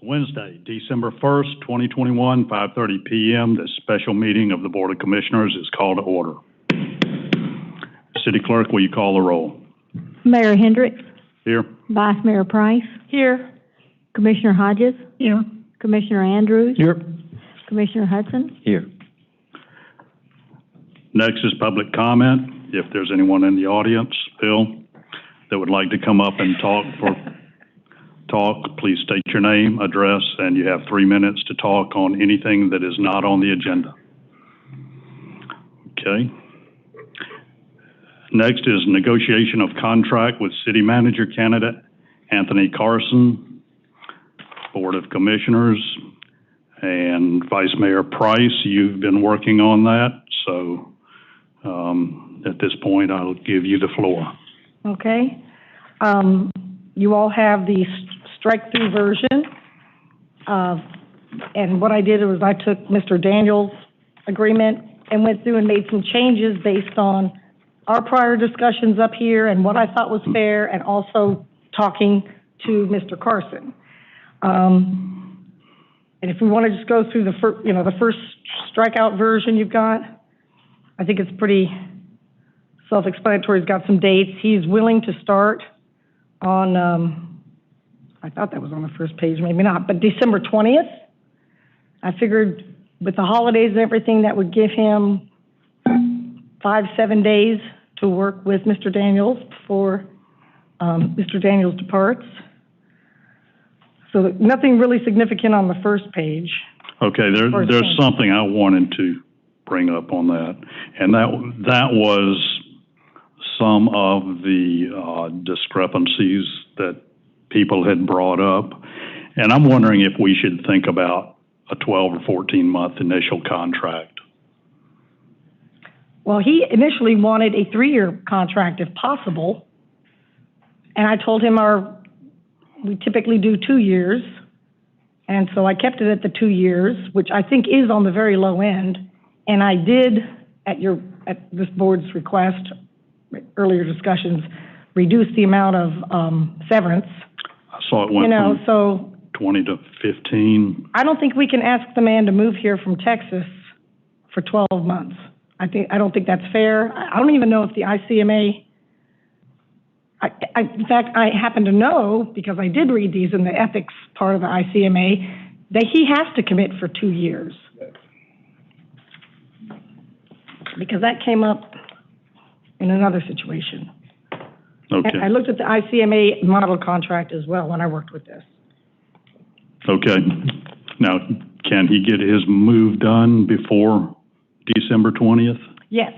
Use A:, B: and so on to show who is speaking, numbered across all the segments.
A: Wednesday, December 1st, 2021, 5:30 p.m. This special meeting of the Board of Commissioners is called to order. City Clerk, will you call the roll?
B: Mayor Hendricks.
A: Here.
B: Vice Mayor Price.
C: Here.
B: Commissioner Hodges.
C: Here.
B: Commissioner Andrews.
C: Here.
B: Commissioner Hudson.
C: Here.
A: Next is public comment. If there's anyone in the audience, Phil, that would like to come up and talk, please state your name, address, and you have 3 minutes to talk on anything that is not on the agenda. Okay. Next is negotiation of contract with City Manager candidate Anthony Carson, Board of Commissioners, and Vice Mayor Price. You've been working on that, so at this point, I'll give you the floor.
C: Okay. You all have the strike-through version. And what I did was I took Mr. Daniels' agreement and went through and made some changes based on our prior discussions up here and what I thought was fair, and also talking to Mr. Carson. And if we want to just go through the first strikeout version you've got, I think it's pretty self-explanatory. He's got some dates. He's willing to start on, I thought that was on the first page, maybe not, but December 20th. I figured with the holidays and everything, that would give him 5-7 days to work with Mr. Daniels before Mr. Daniels departs. So nothing really significant on the first page.
A: Okay, there's something I wanted to bring up on that, and that was some of the discrepancies that people had brought up, and I'm wondering if we should think about a 12 or 14 month initial contract.
C: Well, he initially wanted a 3-year contract if possible, and I told him we typically do 2 years, and so I kept it at the 2 years, which I think is on the very low end. And I did, at this board's request, earlier discussions, reduce the amount of severance.
A: I saw it went from 20 to 15. I
C: don't think we can ask the man to move here from Texas for 12 months. I don't think that's fair. I don't even know if the ICMA. In fact, I happen to know, because I did read these in the ethics part of the ICMA, that he has to commit for 2 years. Because that came up in another situation.
A: Okay.
C: And I looked at the ICMA model contract as well when I worked with this.
A: Okay. Now, can he get his move done before December 20th?
C: Yes.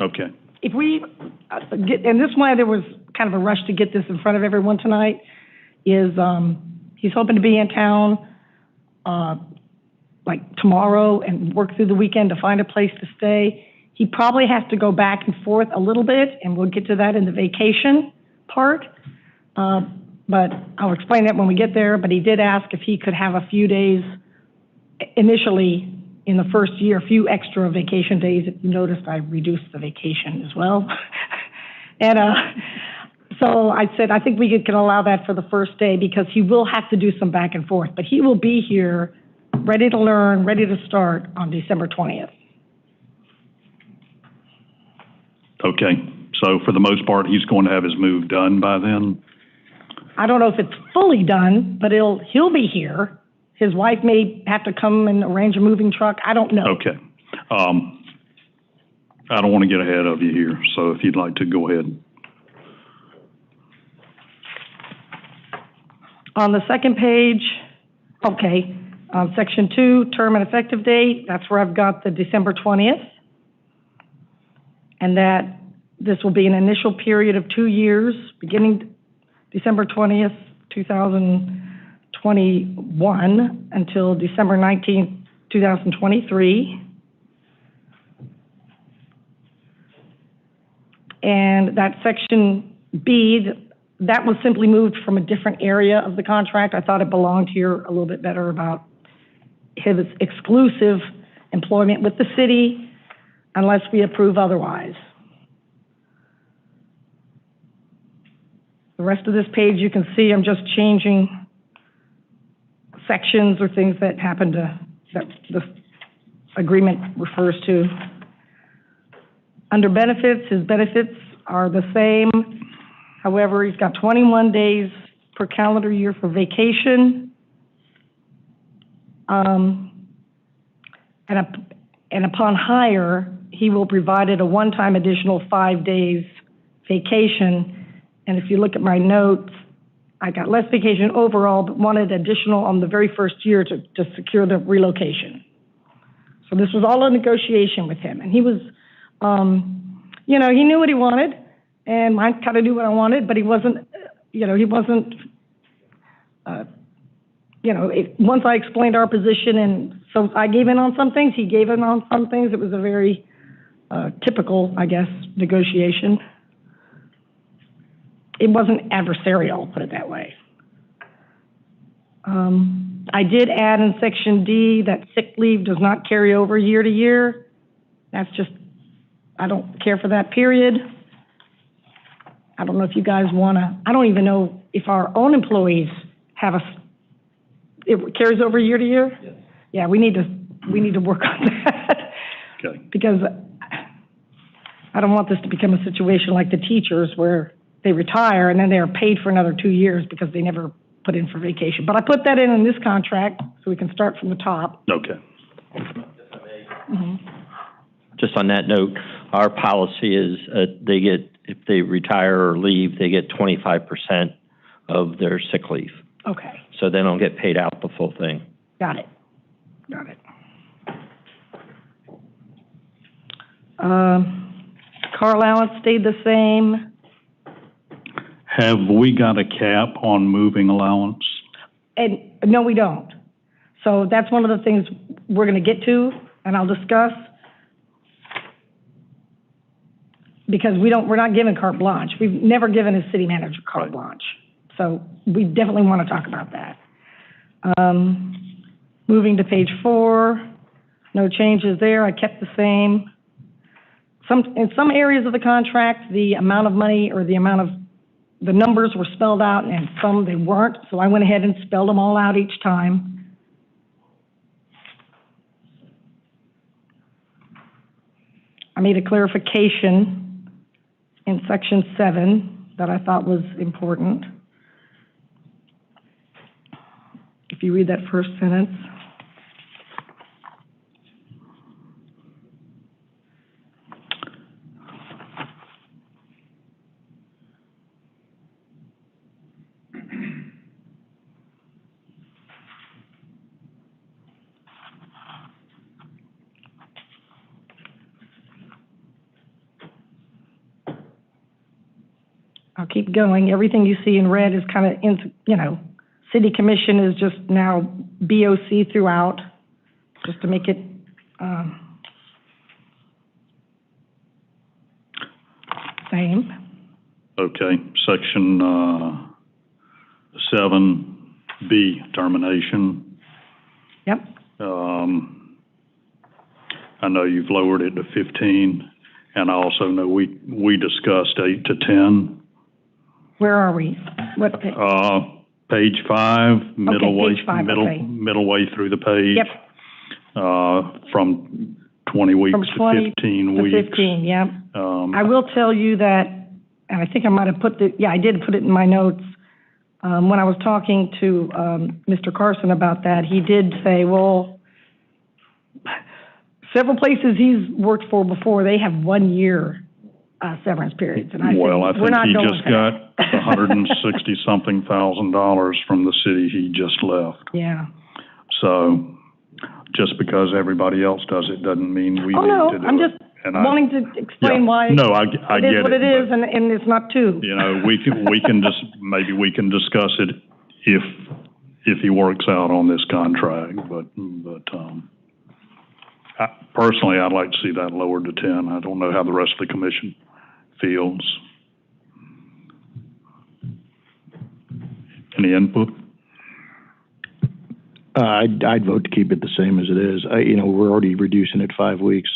A: Okay.
C: If we and this is why there was kind of a rush to get this in front of everyone tonight, is he's hoping to be in town like tomorrow and work through the weekend to find a place to stay. He probably has to go back and forth a little bit, and we'll get to that in the vacation part. But I'll explain that when we get there. But he did ask if he could have a few days initially in the first year, a few extra vacation days. If you noticed, I reduced the vacation as well. And so I said, I think we can allow that for the first day, because he will have to do some back and forth. But he will be here ready to learn, ready to start on December 20th.
A: Okay. So for the most part, he's going to have his move done by then?
C: I don't know if it's fully done, but he'll be here. His wife may have to come and arrange a moving truck. I don't know.
A: Okay. I don't want to get ahead of you here, so if you'd like to go ahead.
C: On the second page, okay, Section 2, term and effective date, that's where I've got the December 20th. And that this will be an initial period of 2 years, beginning December 20th, 2021, until December 19th, 2023. And that Section B, that was simply moved from a different area of the contract. I thought it belonged here a little bit better, about his exclusive employment with the city unless we approve otherwise. The rest of this page, you can see I'm just changing sections or things that happen to, that the agreement refers to. Under benefits, his benefits are the same. However, he's got 21 days per calendar year for vacation. And upon hire, he will provide a one-time additional 5 days vacation. And if you look at my notes, I got less vacation overall, but wanted additional on the very first year to secure the relocation. So this was all a negotiation with him. And he was, you know, he knew what he wanted, and I kind of knew what I wanted, but he wasn't, you know, once I explained our position, and so I gave in on some things, he gave in on some things. It was a very typical, I guess, negotiation. It wasn't adversarial, put it that way. I did add in Section D that sick leave does not carry over year to year. That's just, I don't care for that, period. I don't know if you guys want to, I don't even know if our own employees have it carries over year to year? Yes. Yeah, we need to work on that.
A: Okay.
C: Because I don't want this to become a situation like the teachers where they retire and then they are paid for another 2 years because they never put in for vacation. But I put that in this contract so we can start from the top.
A: Okay.
C: Mm-hmm.
D: Just on that note, our policy is they get, if they retire or leave, they get 25% of their sick leave.
C: Okay.
D: So they don't get paid out the full thing.
C: Got it. Got it. Car allowance stayed the same.
A: Have we got a cap on moving allowance?
C: And no, we don't. So that's one of the things we're going to get to, and I'll discuss. Because we're not given carte blanche. We've never given a city manager carte blanche. So we definitely want to talk about that. Moving to page 4, no changes there. I kept the same. In some areas of the contract, the amount of money or the amount of the numbers were spelled out, and some they weren't. So I went ahead and spelled them all out each time. I made a clarification in section 7 that I thought was important. If you read that first sentence. I'll keep going. Everything you see in red is kind of, City Commission is just now BOC throughout, just to make it same.
A: Okay, section 7B, termination.
C: Yep.
A: I know you've lowered it to 15, and I also know we discussed 8 to 10.
C: Where are we? What page?
A: Page 5, middle way,
C: page 5,
A: middle way through the page.
C: Yep.
A: From 20 weeks
C: From 20
A: to 15 weeks.
C: 15, yep. I will tell you that, and I think I might have I did put it in my notes. When I was talking to Mr. Carson about that, he did say, well, several places he's worked for before, they have 1 year severance periods. And I
A: think
C: we're not
A: he
C: going
A: just got $160-something thousand from the city he just left.
C: Yeah.
A: So just because everybody else does it doesn't mean we need to do it.
C: I'm just wanting to explain why
A: I
C: it
A: get
C: is what it is, and it's not two.
A: We can just, maybe we can discuss it if he works out on this contract, but personally, I'd like to see that lowered to 10. I don't know how the rest of the commission feels. Any input?
E: I'd vote to keep it the same as it is. We're already reducing it 5 weeks.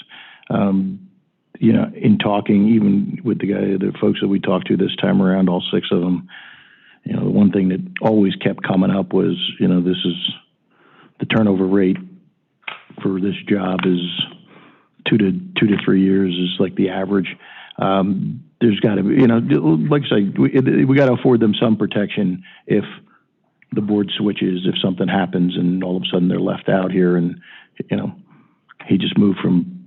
E: In talking even with the folks that we talked to this time around, all 6 of them, the one thing that always kept coming up was, this is the turnover rate for this job is 2 to 3 years is like the average. There's got to be, you know, like I say, we got to afford them some protection if the board switches, if something happens and all of a sudden they're left out here and, you know, he just moved from,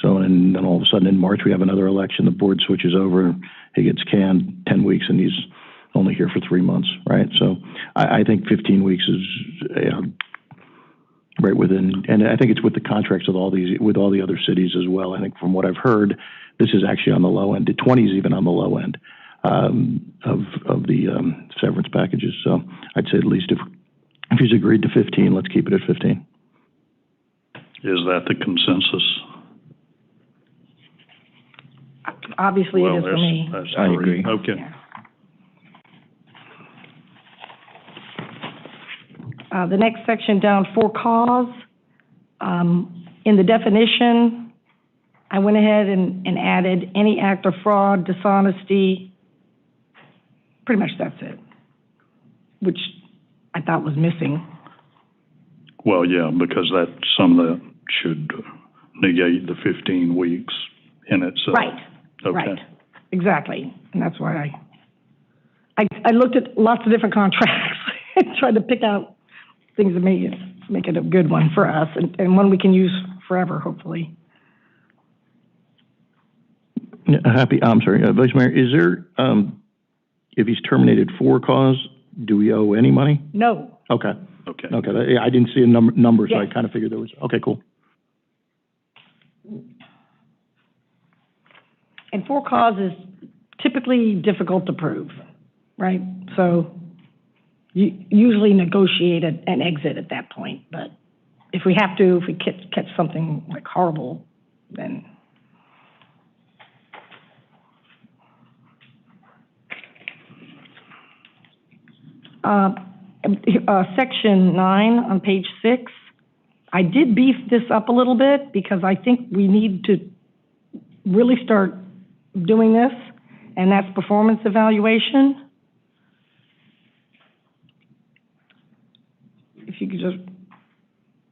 E: so, and then all of a sudden in March we have another election, the board switches over, he gets canned 10 weeks and he's only here for 3 months, right? So I think 15 weeks is, you know, right within, and I think it's with the contracts with all the other cities as well. I think from what I've heard, this is actually on the low end. The 20 is even on the low end of the severance packages. So I'd say at least if he's agreed to 15, let's keep it at 15.
A: Is that the consensus?
C: Obviously, it is for me.
E: I agree.
A: Okay.
C: Yeah. The next section down, for cause. In the definition, I went ahead and added any act of fraud, dishonesty. Pretty much that's it, which I thought was missing.
A: Well, yeah, because some of that should negate the 15 weeks in itself.
C: Right.
A: Okay.
C: Right. Exactly. And that's why I looked at lots of different contracts and tried to pick out things that make it a good one for us and one we can use forever, hopefully.
E: I'm sorry, Vice Mayor, is there, if he's terminated for cause, do we owe any money?
C: No.
E: Okay.
A: Okay.
E: Okay. I didn't see a number, so
C: Yes.
E: I kind of figured there was, okay, cool.
C: And for cause is typically difficult to prove, right? So you usually negotiate an exit at that point, but if we have to, if we catch something like horrible, then. Section 9 on page 6, I did beef this up a little bit because I think we need to really start doing this, and that's performance evaluation. If you could just,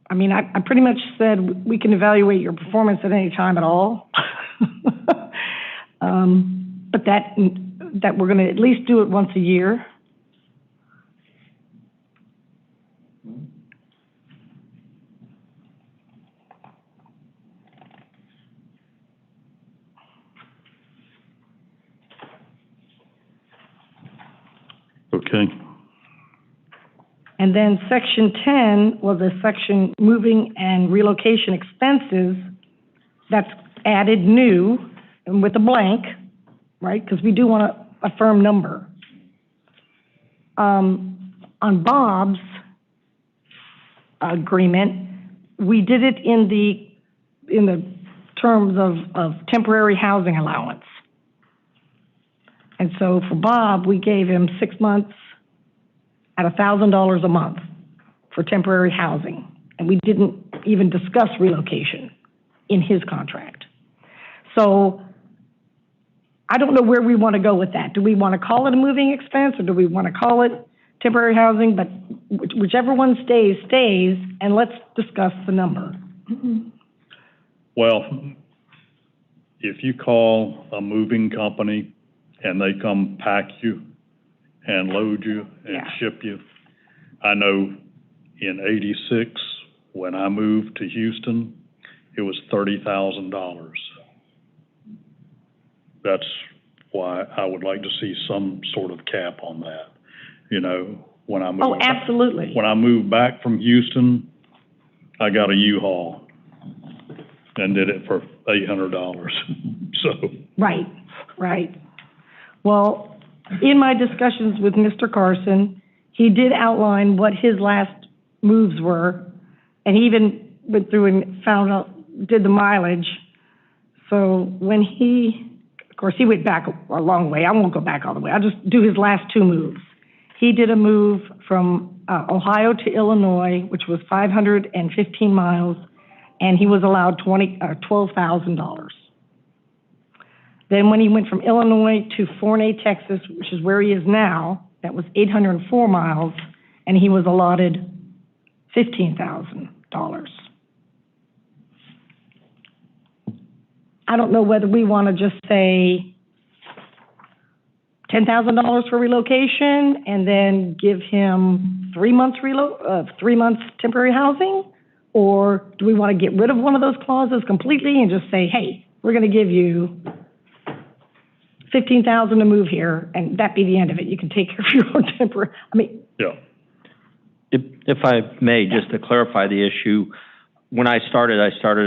C: I mean, I pretty much said we can evaluate your performance at any time at all. But that we're going to at least do it once a year.
A: Okay.
C: And then section 10 was a section moving and relocation expenses that's added new and with a blank, right? Because we do want a firm number. On Bob's agreement, we did it in the terms of temporary housing allowance. And so for Bob, we gave him 6 months at $1,000 a month for temporary housing. And we didn't even discuss relocation in his contract. So I don't know where we want to go with that. Do we want to call it a moving expense or do we want to call it temporary housing? But whichever one stays, stays, and let's discuss the number.
A: Well, if you call a moving company and they come pack you and load you and ship you. I know in '86, when I moved to Houston, it was $30,000. That's why I would like to see some sort of cap on that. You know, when I moved.
C: Oh, absolutely.
A: When I moved back from Houston, I got a U-Haul and did it for $800. So.
C: Right, right. Well, in my discussions with Mr. Carson, he did outline what his last moves were, and he even went through and found out, did the mileage. So when of course, he went back a long way. I won't go back all the way. I'll just do his last 2 moves. He did a move from Ohio to Illinois, which was 515 miles, and he was allowed $12,000. Then when he went from Illinois to Forney, Texas, which is where he is now, that was 804 miles, and he was allotted $15,000. I don't know whether we want to just say $10,000 for relocation and then give him 3 months 3 months temporary housing, or do we want to get rid of one of those clauses completely and just say, hey, we're going to give you $15,000 to move here, and that be the end of it. You can take care of your own temporary. I mean,
A: Yeah.
D: If I may, just to clarify the issue, when I started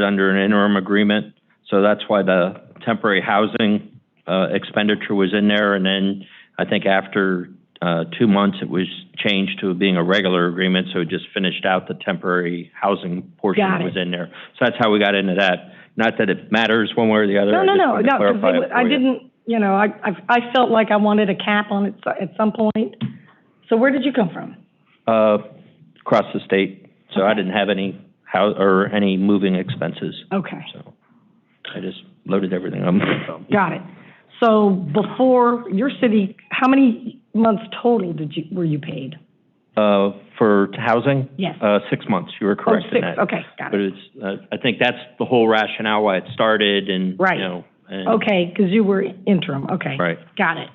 D: under an interim agreement, so that's why the temporary housing expenditure was in there, and then I think after 2 months it was changed to being a regular agreement, so it just finished out the temporary housing portion that was in there. So that's how we got into that. Not that it matters one way or the other.
C: No, because I didn't, you know, I felt like I wanted a cap on it at some point. So where did you come from?
D: Across the state, so I didn't have any any moving expenses.
C: Okay.
D: So I just loaded everything up.
C: Got it. So before your city, how many months total were you paid?
D: For housing?
C: Yes.
D: 6 months. You were correct in
C: 6.
D: that.
C: Okay, got it.
D: But it's, I think that's the whole rationale why it started, and
C: right.
D: You know. And,
C: okay, because you were interim. Okay.
D: Right.
C: Got it.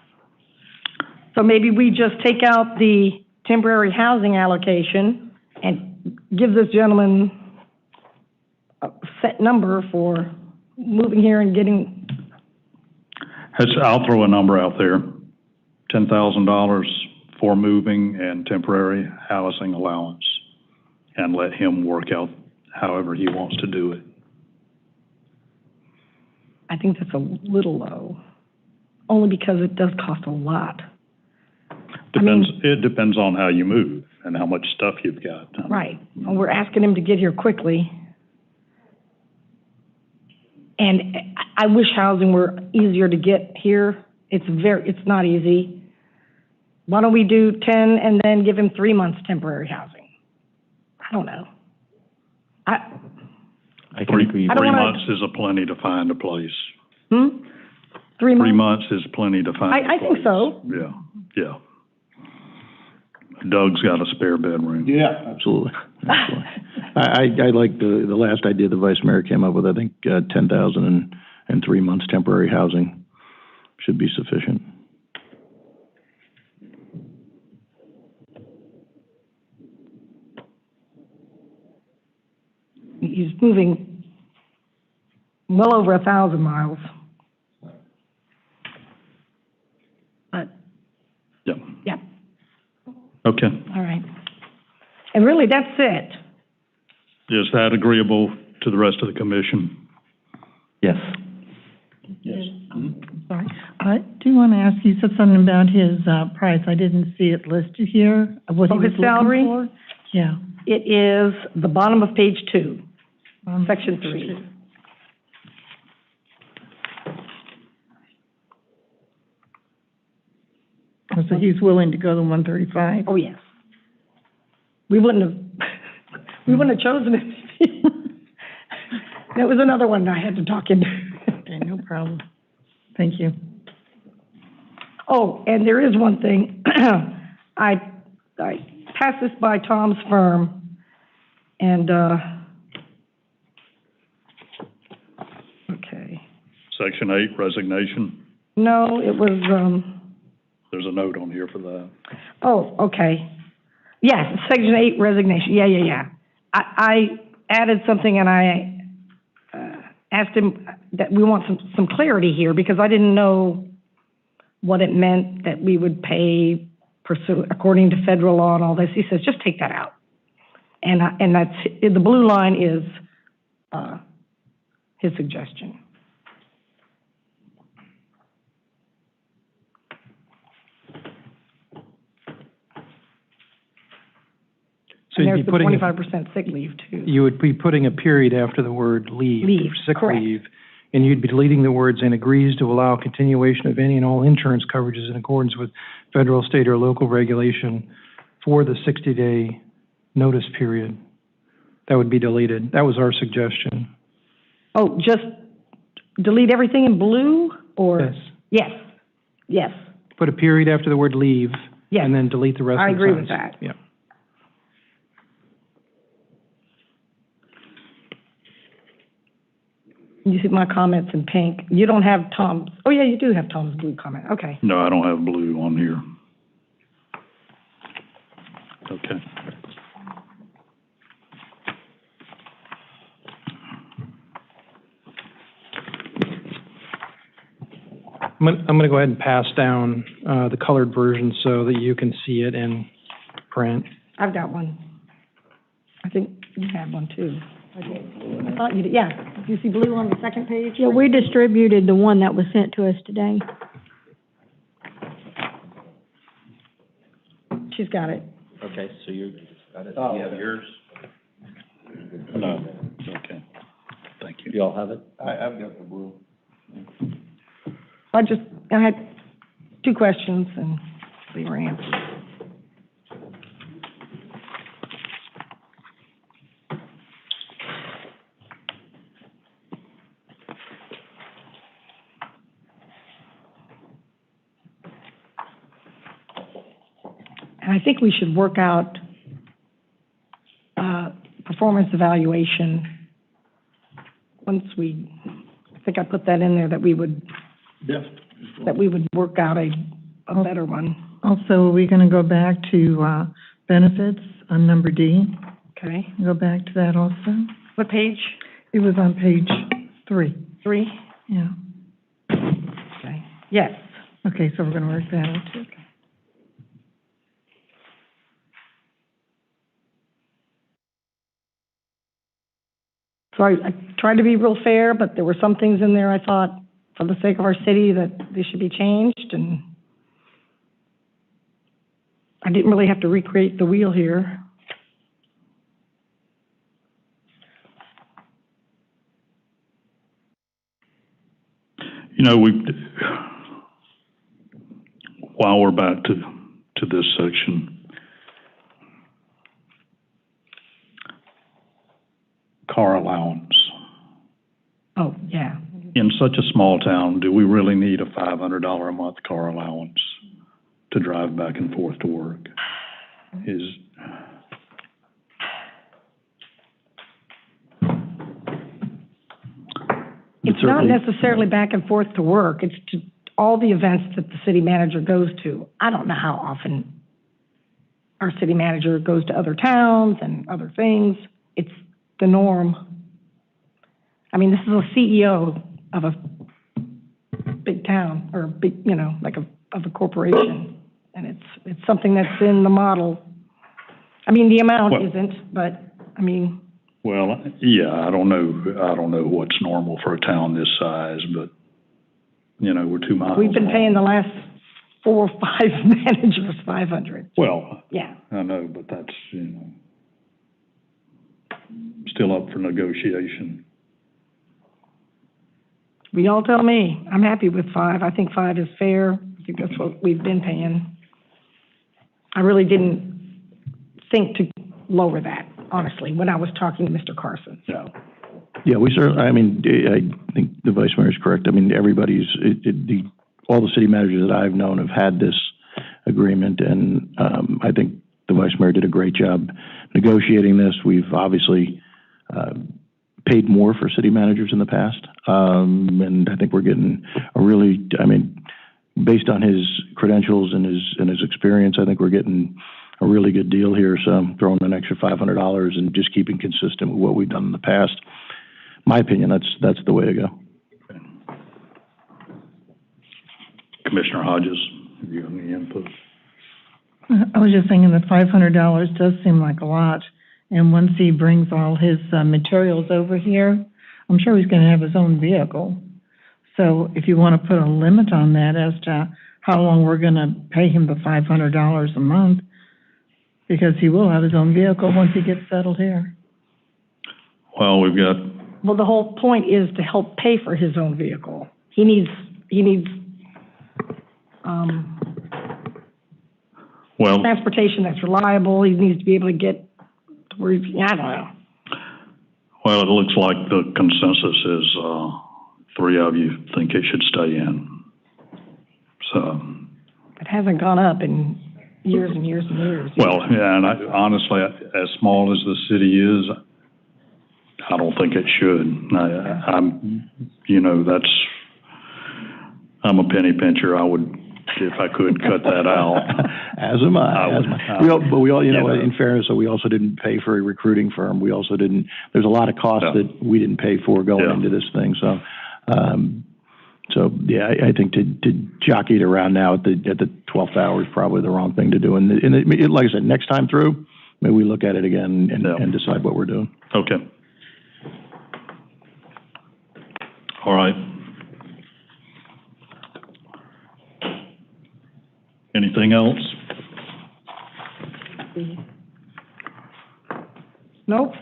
C: So maybe we just take out the temporary housing allocation and give this gentleman a set number for moving here and getting.
A: I'll throw a number out there, $10,000 for moving and temporary housing allowance, and let him work out however he wants to do it.
C: I think that's a little low, only because it does cost a lot.
A: It depends on how you move and how much stuff you've got.
C: Right. Well, we're asking him to get here quickly. And I wish housing were easier to get here. It's not easy. Why don't we do 10 and then give him 3 months temporary housing? I don't know.
D: I can agree.
A: 3 months is a plenty to find a place.
C: 3 months?
A: 3 months is plenty to find a place.
C: I think so.
A: Yeah. Doug's got a spare bedroom.
E: Yeah, absolutely. I like the last idea the vice mayor came up with. I think 10,000 and 3 months temporary housing should be sufficient.
C: He's moving well over 1,000 miles. But yeah.
A: Okay.
C: All right. And really, that's it.
A: Is that agreeable to the rest of the commission?
D: Yes.
A: Yes.
F: Sorry. I do want to ask, you said something about his price. I didn't see it listed here. What he was
C: his salary?
F: looking for? Yeah.
C: It is the bottom of page 2, section 3.
F: So he's willing to go to 135?
C: Oh, yes. We wouldn't have chosen it. That was another one I had to talk into.
F: Okay, no problem. Thank you.
C: Oh, and there is one thing. I passed this by Tom's firm, and, okay.
A: Section 8, resignation.
C: No, it was,
A: There's a note on here for that.
C: oh, okay. Yes, Section 8 resignation. Yeah. I added something, and I asked him that we want some clarity here, because I didn't know what it meant that we would pay according to federal law and all this. He says, just take that out. And that's, the blue line is his suggestion.
G: So
C: and
G: you'd
C: there's
G: be putting
C: the 25% sick leave, too.
G: You would be putting a period after the word leave, sick
C: correct.
G: leave, and you'd be deleting the words "and agrees to allow continuation of any and all insurance coverages in accordance with federal, state, or local regulation for the 60-day notice period." That would be deleted. That was our suggestion.
C: Oh, just delete everything in blue, or?
G: Yes.
C: Yes.
G: Put a period after the word leave,
C: Yes.
G: and then delete the rest of the
C: I agree
G: sentence.
C: with that.
G: Yeah.
C: You see my comments in pink. You don't have Tom's, oh yeah, you do have Tom's blue comment, okay.
A: No, I don't have blue on here. Okay.
G: I'm gonna go ahead and pass down the colored version so that you can see it in print.
C: I've got one. I think you have one too. I thought you did, yeah. Do you see blue on the second page?
B: Yeah, we distributed the one that was sent to us today.
C: She's got it.
D: Okay, so you got it. You have yours?
A: No, okay. Thank you.
D: You all have it?
E: I've got the blue.
C: I had two questions and they were answered. And I think we should work out performance evaluation once we, I think I put that in there, that we would work out a better one.
F: Also, are we gonna go back to, benefits on number D?
C: Okay.
F: Go back to that also?
C: What page?
F: It was on page 3,
C: 3?
F: yeah.
C: Okay. Yes.
F: Okay, so we're gonna work that out too.
C: So I tried to be real fair, but there were some things in there I thought, for the sake of our city, that they should be changed, and I didn't really have to recreate the wheel here.
A: You know, while we're back to this section, car allowance.
C: Oh, yeah.
A: In such a small town, do we really need a $500 a month car allowance to drive back and forth to work?
C: It's not necessarily back and forth to work. It's to all the events that the city manager goes to. I don't know how often our city manager goes to other towns and other things. It's the norm. I mean, this is a CEO of a big town, or a big, you know, like of a corporation. And it's something that's in the model. I mean, the amount isn't, but, I mean.
A: Well, yeah, I don't know what's normal for a town this size, but, you know, we're 2 miles.
C: We've been paying the last 4 or 5 managers $500.
A: Well,
C: yeah,
A: I know, but that's, you know, still up for negotiation.
C: We all tell me. I'm happy with 5. I think 5 is fair. I think that's what we've been paying. I really didn't think to lower that, honestly, when I was talking to Mr. Carson, so.
E: Yeah, we certainly, I mean, I think the Vice Mayor is correct. I mean, all the city managers that I've known have had this agreement, and I think the Vice Mayor did a great job negotiating this. We've obviously paid more for city managers in the past, and I think we're getting a really, I mean, based on his credentials and his experience, I think we're getting a really good deal here. So I'm throwing an extra $500 and just keeping consistent with what we've done in the past. My opinion, that's the way to go.
A: Commissioner Hodges, have you got any input?
F: I was just thinking that $500 does seem like a lot. And once he brings all his materials over here, I'm sure he's gonna have his own vehicle. So if you wanna put a limit on that as to how long we're gonna pay him the $500 a month, because he will have his own vehicle once he gets settled here.
A: Well, we've got.
C: Well, the whole point is to help pay for his own vehicle. He needs, transportation that's reliable. He needs to be able to get to where he's, I don't know.
A: Well, it looks like the consensus is 3 of you think it should stay in. So.
C: It hasn't gone up in years and years and years.
A: Well, yeah, and honestly, as small as the city is, I don't think it should. I'm, you know, I'm a penny pincher. I would, if I could, cut that out.
E: As am I. But we all, you know, in fairness, so we also didn't pay for a recruiting firm. We also didn't, there's a lot of costs that we didn't pay for going into this thing. So, yeah, I think to jockey it around now at the 12th hour is probably the wrong thing to do. And like I said, next time through, maybe we look at it again and decide what we're doing.
A: Okay. All right. Anything else?
C: Nope.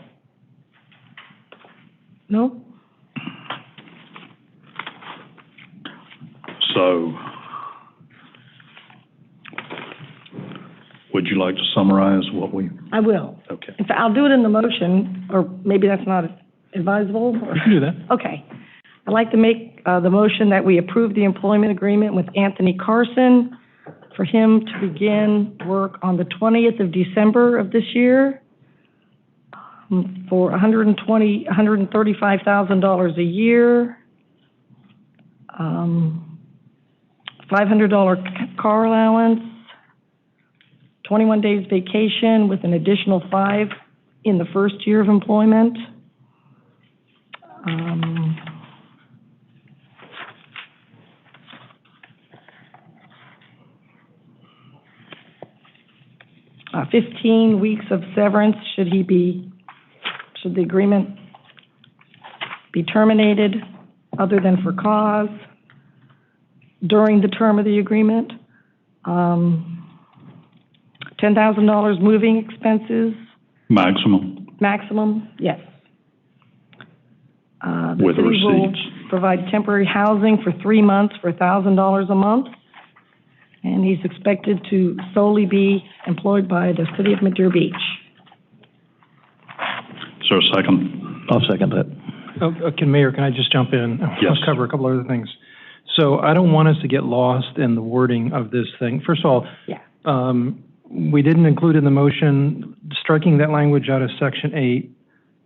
C: Nope.
A: So, would you like to summarize what we?
C: I will.
A: Okay.
C: In fact, I'll do it in the motion, or maybe that's not advisable.
G: You can do that.
C: Okay. I'd like to make the motion that we approve the employment agreement with Anthony Carson for him to begin work on the 20th of December of this year for $135,000 a year, $500 car allowance, 21 days vacation with an additional 5 in the first year of employment. Uh, 15 weeks of severance should the agreement be terminated other than for cause during the term of the agreement. $10,000 moving expenses. Maximum, yes.
A: With
C: the city will
A: receipts.
C: provide temporary housing for 3 months for $1,000 a month. And he's expected to solely be employed by the city of Madeira Beach.
A: Is there a second?
E: I'll second that.
G: Mayor, can I just jump in?
A: Yes.
G: I'll cover a couple other things. So I don't want us to get lost in the wording of this thing. First of all, we didn't include in the motion striking that language out of Section 8.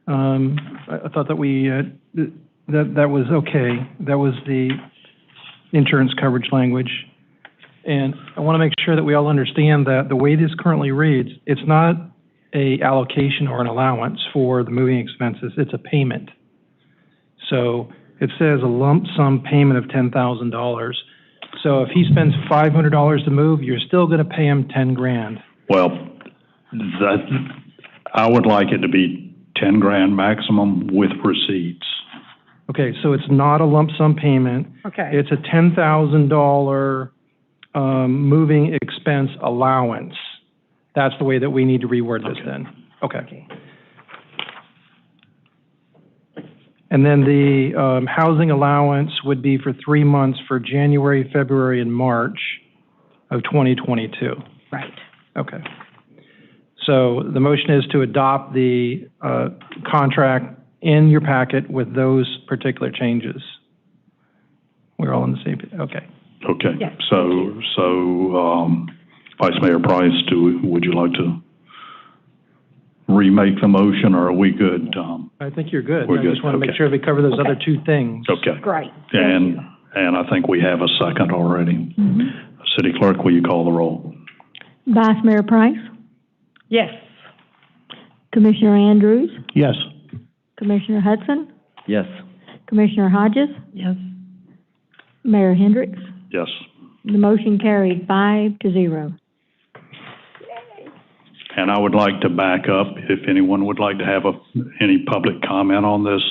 G: I thought that we that was okay. That was the insurance coverage language. And I want to make sure that we all understand that the way this currently reads, it's not a allocation or an allowance for the moving expenses, it's a payment. So it says a lump sum payment of $10,000. So if he spends $500 to move, you're still going to pay him $10,000.
A: Well, I would like it to be $10,000 maximum with receipts.
G: Okay, so it's not a lump sum payment.
C: Okay.
G: It's a $10,000 moving expense allowance. That's the way that we need to reword this then. Okay. And then the housing allowance would be for 3 months for January, February, and March of 2022.
C: Right.
G: Okay. So the motion is to adopt the contract in your packet with those particular changes. We're all on the same page. Okay.
A: Okay.
C: Yes,
A: So Vice Mayor Price, would you like to remake the motion, or are we good, Tom?
G: I think you're good.
A: We're good.
G: I just want to make sure we cover those other two things.
A: Okay.
C: Great.
A: And I think we have a second already. City Clerk, will you call the roll?
B: Vice Mayor Price,
C: Yes.
B: Commissioner Andrews,
E: Yes.
B: Commissioner Hudson,
D: Yes.
B: Commissioner Hodges,
F: Yes.
B: Mayor Hendricks.
A: Yes.
B: The motion carried 5-0.
A: And I would like to back up if anyone would like to have any public comment on this.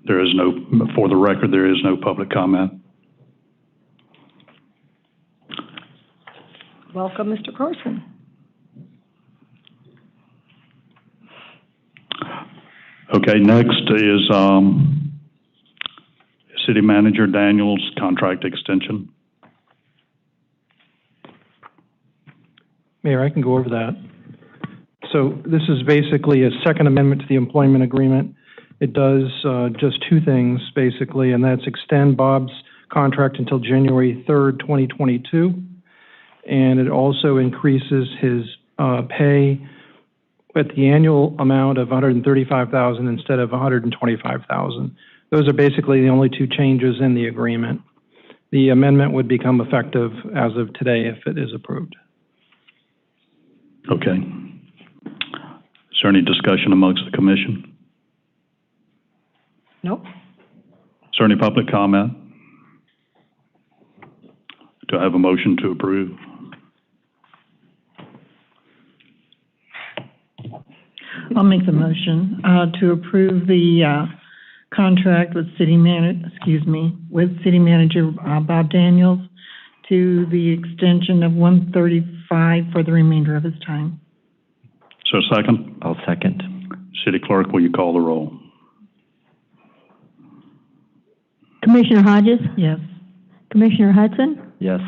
A: There is no, for the record, there is no public comment.
C: Welcome, Mr. Carson.
A: Okay, next is City Manager Daniels' contract extension.
G: Mayor, I can go over that. So this is basically a second amendment to the employment agreement. It does just two things, basically, and that's extend Bob's contract until January 3rd, 2022. And it also increases his pay with the annual amount of $135,000 instead of $125,000. Those are basically the only two changes in the agreement. The amendment would become effective as of today if it is approved.
A: Okay. Is there any discussion amongst the commission?
C: Nope.
A: Is there any public comment? Do I have a motion to approve?
F: I'll make the motion, to approve the, contract with with City Manager, Bob Daniels to the extension of 135 for the remainder of his time.
A: Is there a second?
D: I'll second.
A: City Clerk, will you call the roll?
B: Commissioner Hodges?
F: Yes.
B: Commissioner Hudson?
D: Yes.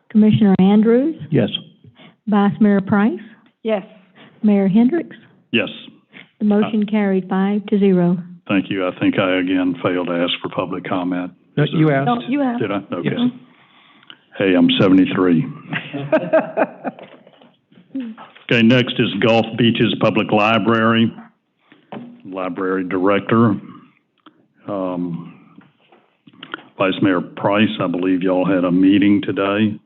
B: Commissioner Andrews?
E: Yes.
B: Vice Mayor Price?
C: Yes.
B: Mayor Hendricks?
A: Yes.
B: The motion carried 5-0.
A: Thank you. I think I again failed to ask for public comment.
G: No, you asked.
C: No, you have.
A: Did I? Okay.
G: Yes.
A: Hey, I'm 73. Okay, next is Gulf Beaches Public Library. Library Director. Vice Mayor Price, I believe y'all had a meeting today.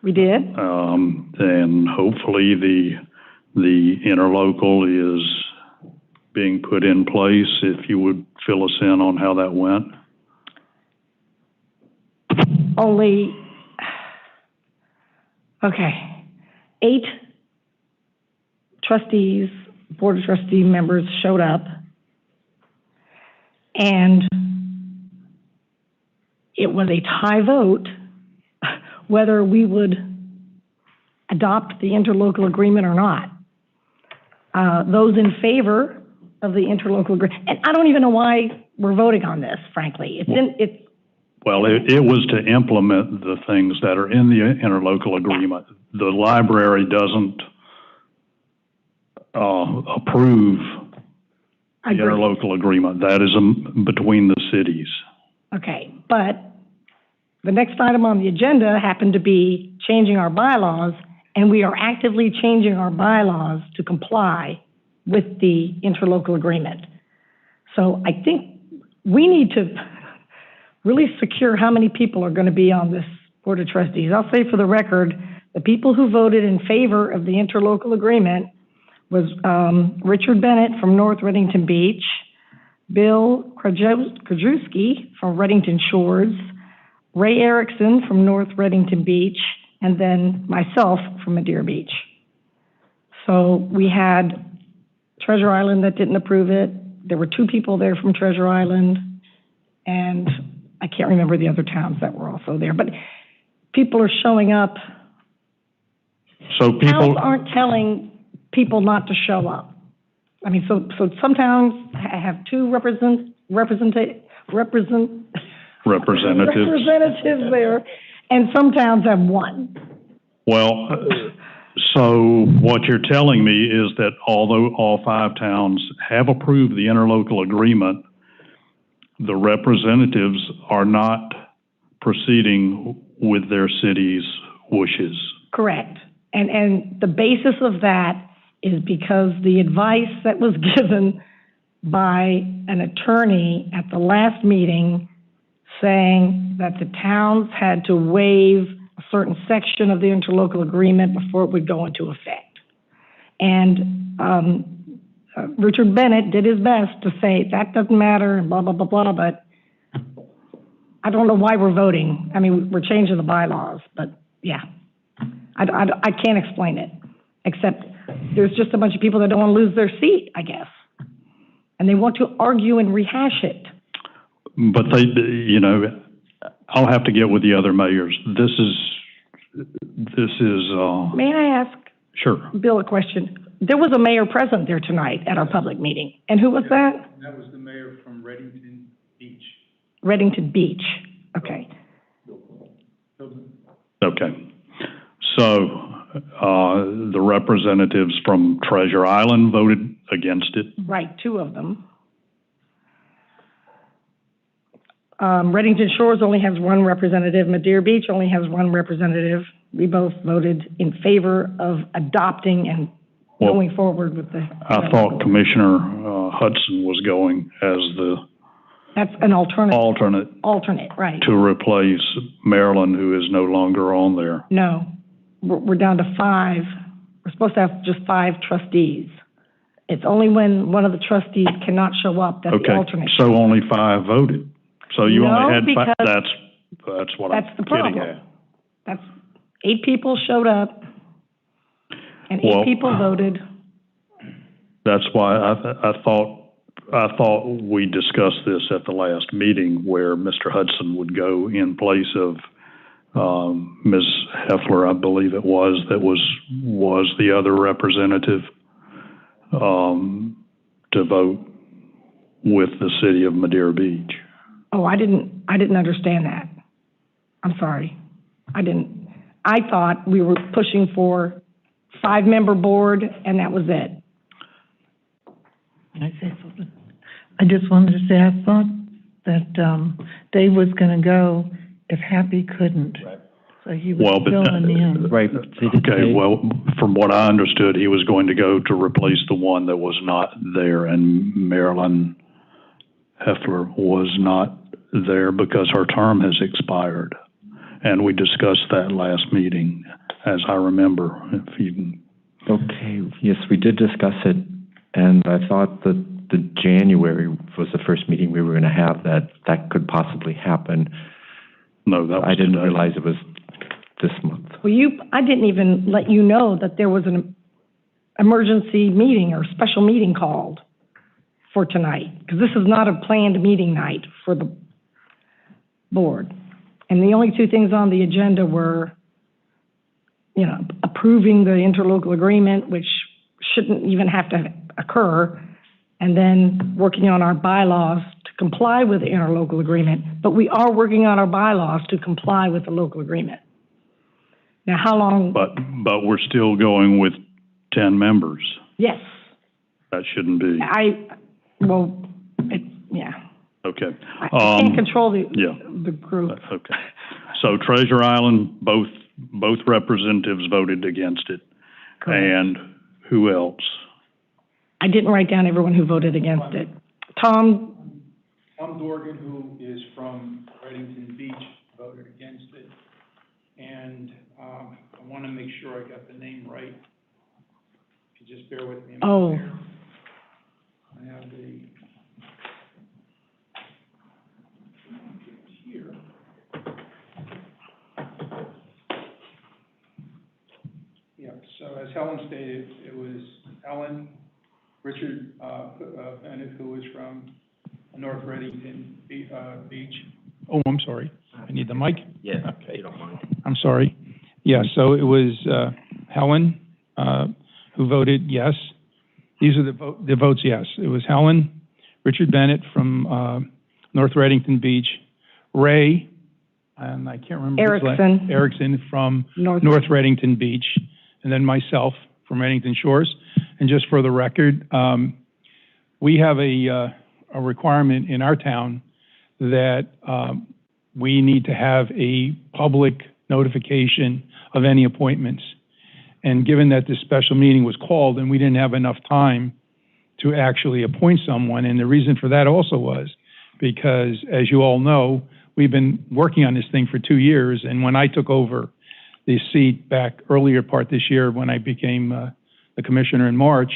C: We did.
A: And hopefully the interlocal is being put in place. If you would fill us in on how that went.
C: Okay, 8 trustees, Board of Trustee members showed up, and it was a tie vote whether we would adopt the interlocal agreement or not. Those in favor of the interlocal agreement, and I don't even know why we're voting on this, frankly.
A: Well, it was to implement the things that are in the interlocal agreement. The library doesn't approve the interlocal agreement. That is between the cities.
C: Okay, but the next item on the agenda happened to be changing our bylaws, and we are actively changing our bylaws to comply with the interlocal agreement. So I think we need to really secure how many people are going to be on this Board of Trustees. I'll say for the record, the people who voted in favor of the interlocal agreement was Richard Bennett from North Reddington Beach, Bill Krajewski from Reddington Shores, Ray Erickson from North Reddington Beach, and then myself from Madeira Beach. So we had Treasure Island that didn't approve it. There were 2 people there from Treasure Island, and I can't remember the other towns that were also there. But people are showing up.
A: So
C: Towns aren't telling people not to show up. I mean, so some towns have 2 representatives there, and some towns have 1.
A: Well, so what you're telling me is that although all 5 towns have approved the interlocal agreement, the representatives are not proceeding with their city's wishes.
C: Correct. And the basis of that is because the advice that was given by an attorney at the last meeting saying that the towns had to waive a certain section of the interlocal agreement before it would go into effect. And Richard Bennett did his best to say that doesn't matter and blah, blah, blah, blah, but I don't know why we're voting. I mean, we're changing the bylaws, but yeah, I can't explain it, except there's just a bunch of people that don't want to lose their seat, I guess. And they want to argue and rehash it.
A: But I'll have to get with the other mayors. This is.
C: May I ask?
A: Sure.
C: Bill, a question. There was a mayor present there tonight at our public meeting. And who was that?
G: That was the mayor from Reddington Beach.
C: Reddington Beach. Okay.
A: Okay. So the representatives from Treasure Island voted against it.
C: Right, 2 of them. Reddington Shores only has 1 representative. Madeira Beach only has 1 representative. We both voted in favor of adopting and
A: Well,
C: going forward with the.
A: I thought Commissioner Hudson was going as the
C: That's an alternate.
A: alternate
C: Right.
A: to replace Marilyn, who is no longer on there.
C: No, we're down to 5. We're supposed to have just 5 trustees. It's only when one of the trustees cannot show up that the
A: Okay,
C: alternate.
A: so only 5 voted. So you
C: No,
A: only had 5,
C: because
A: that's what
C: that's
A: I'm
C: the
A: getting
C: problem.
A: at.
C: That's 8 people showed up, and 8
A: Well,
C: people voted.
A: That's why I thought we discussed this at the last meeting where Mr. Hudson would go in place of Ms. Heffler, I believe it was, that was the other representative to vote with the city of Madeira Beach.
C: Oh, I didn't understand that. I'm sorry. I thought we were pushing for 5-member board, and that was it.
F: Can I say something? I just wanted to say, I thought that, Dave was gonna go if Happy couldn't.
D: Right.
F: So he
A: Well,
F: was
A: but
F: still in the end.
D: Right.
A: Okay, well, from what I understood, he was going to go to replace the one that was not there, and Marilyn Heffler was not there because her term has expired. And we discussed that last meeting, as I remember, if you can.
H: Okay, yes, we did discuss it, and I thought that the January was the first meeting we were going to have that could possibly happen.
A: No, that was
H: I didn't
A: today.
H: realize it was this month.
C: Well, I didn't even let you know that there was an emergency meeting or special meeting called for tonight, because this is not a planned meeting night for the board. And the only 2 things on the agenda were, approving the interlocal agreement, which shouldn't even have to occur, and then working on our bylaws to comply with the interlocal agreement. But we are working on our bylaws to comply with the local agreement. Now, how long?
A: But we're still going with 10 members.
C: Yes.
A: That shouldn't be.
C: Yeah.
A: Okay.
C: I can't control the
A: yeah.
C: group.
A: Okay. So Treasure Island, both representatives voted against it.
C: Correct.
A: And who else?
C: I didn't write down everyone who voted against it. Tom
G: Dorgan, who is from Reddington Beach, voted against it. And I want to make sure I got the name right. If you just bear with me.
C: Oh.
G: I have the here. Yeah, so as Helen stated, it was Helen, Richard Bennett, who was from North Reddington Beach. Oh, I'm sorry. I need the mic?
D: Yeah,
G: okay.
D: you don't mind.
G: I'm sorry. Yeah, so it was Helen who voted yes. These are the votes yes. It was Helen, Richard Bennett from North Reddington Beach, Ray, and I can't remember. Erickson from North Reddington Beach, and then myself from Reddington Shores. And just for the record, we have a requirement in our town that we need to have a public notification of any appointments. And given that this special meeting was called and we didn't have enough time to actually appoint someone, and the reason for that also was because, as you all know, we've been working on this thing for 2 years, and when I took over the seat back earlier part this year when I became the commissioner in March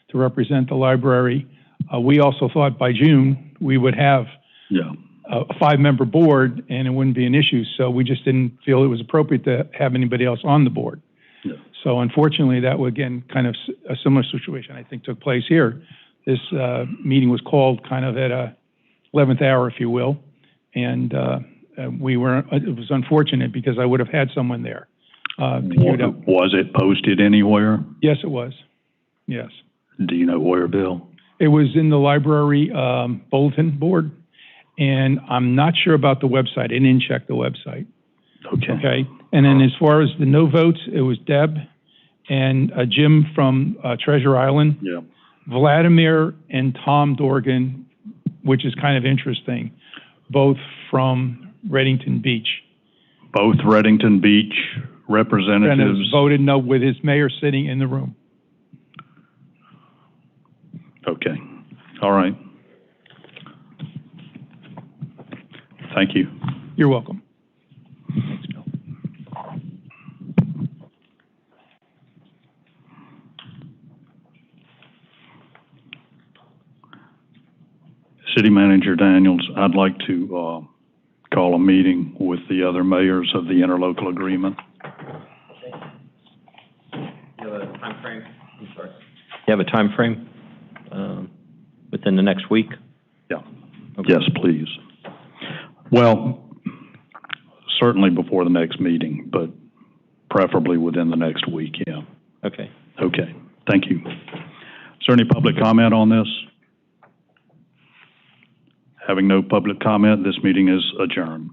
G: to represent the library, we also thought by June we would have a 5-member board and it wouldn't be an issue, so we just didn't feel it was appropriate to have anybody else on the board.
A: Yeah.
G: So unfortunately, that was, again, kind of a similar situation I think took place here. This meeting was called kind of at a 11th hour, if you will, and it was unfortunate because I would have had someone there.
A: Was it posted anywhere?
G: Yes, it was. Yes.
A: Do you know where, Bill?
G: It was in the library bulletin board, and I'm not sure about the website. I didn't check the website. Okay. And then as far as the no votes, it was Deb and Jim from Treasure Island.
A: Yeah.
G: Vladimir and Tom Dorgan, which is kind of interesting, both from Reddington Beach.
A: Both Reddington Beach representatives
G: voted no with his mayor sitting in the room.
A: Okay, all right. Thank you.
G: You're welcome.
A: Thanks, Bill. City Manager Daniels, I'd like to call a meeting with the other mayors of the interlocal agreement.
D: You have a time frame? I'm sorry. You have a time frame within the next week?
A: Yeah.
D: Okay.
A: Yes, please. Well, certainly before the next meeting, but preferably within the next week, yeah.
D: Okay.
A: Okay, thank you. Is there any public comment on this? Having no public comment, this meeting is adjourned.